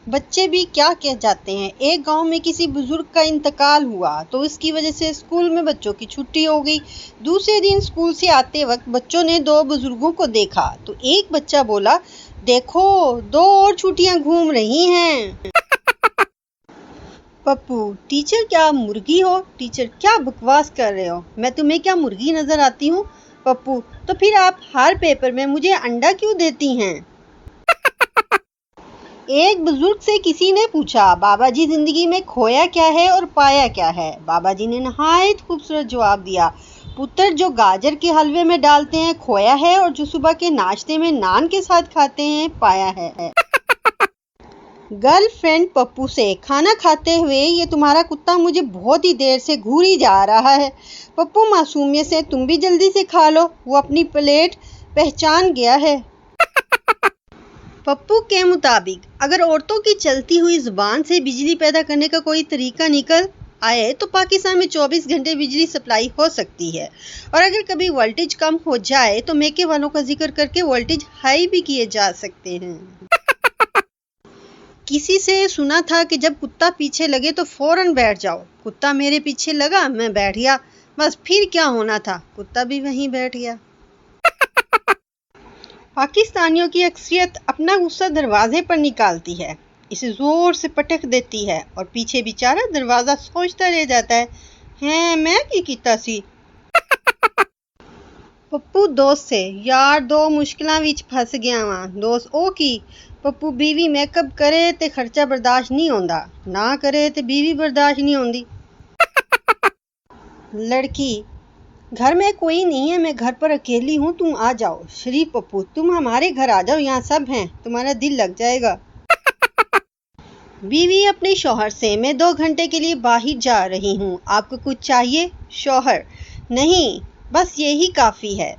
बच्चे भी क्या कह जाते हैं। एक गांव में किसी बुजुर्ग का इंतकाल हुआ तो इसकी वजह से स्कूल में बच्चों की छुट्टी हो गई। दूसरे दिन स्कूल से आते वक्त बच्चों ने दो बुजुर्गों को देखा तो एक बच्चा बोला, देखो दो और छुट्टियां घूम रही हैं। पप्पू, टीचर क्या मुर्गी हो? टीचर, क्या बकवास कर रहे हो, मैं तुम्हें क्या मुर्गी नजर आती हूँ? पप्पू, तो फिर आप हर पेपर में मुझे अंडा क्यों देती हैं? एक बुजुर्ग से किसी ने पूछा, बाबा जी जिंदगी में खोया क्या है और पाया क्या है? बाबा जी ने नहायत खूबसूरत जवाब दिया, पुत्र, जो गाजर के हलवे में डालते हैं खोया है, और जो सुबह के नाश्ते में नान के साथ खाते हैं पाया है। गर्लफ्रेंड पप्पू से, खाना खाते हुए, ये तुम्हारा कुत्ता मुझे बहुत ही देर से घूरी जा रहा है। पप्पू मासूमियत से, तुम भी जल्दी से खा लो, वो अपनी प्लेट पहचान गया है। पप्पू के मुताबिक अगर औरतों की चलती हुई जुबान से बिजली पैदा करने का कोई तरीका निकल आए तो पाकिस्तान में 24 घंटे बिजली सप्लाई हो सकती है, और अगर कभी वोल्टेज कम हो जाए तो मेके वालों का जिक्र करके वोल्टेज हाई भी किए जा सकते हैं। किसी से सुना था कि जब कुत्ता पीछे लगे तो फौरन बैठ जाओ। कुत्ता मेरे पीछे लगा, मैं बैठ गया, बस फिर क्या होना था, कुत्ता भी वहीं बैठ गया। पाकिस्तानियों की अक्सरियत अपना गुस्सा दरवाजे पर निकालती है, इसे जोर से पटक देती है और पीछे बेचारा दरवाजा सोचता रह जाता है मैं की कीता सी। पप्पू दोस्त से, यार दो मुश्किलां विच फस गया वां। दोस्त, ओ की? पप्पू, बीवी मेकअप करे ते खर्चा बर्दाश्त नहीं होंदा, ना करे ते बीवी बर्दाश्त नहीं होंदी। लड़की, घर में कोई नहीं है, मैं घर पर अकेली हूँ, तुम आ जाओ। शरीफ पप्पू, तुम हमारे घर आ जाओ, यहाँ सब हैं, तुम्हारा दिल लग जाएगा। बीवी अपने शौहर से, मैं 2 घंटे के लिए बाहर जा रही हूँ, आपको कुछ चाहिए? शौहर, नहीं, बस यही काफ़ी है।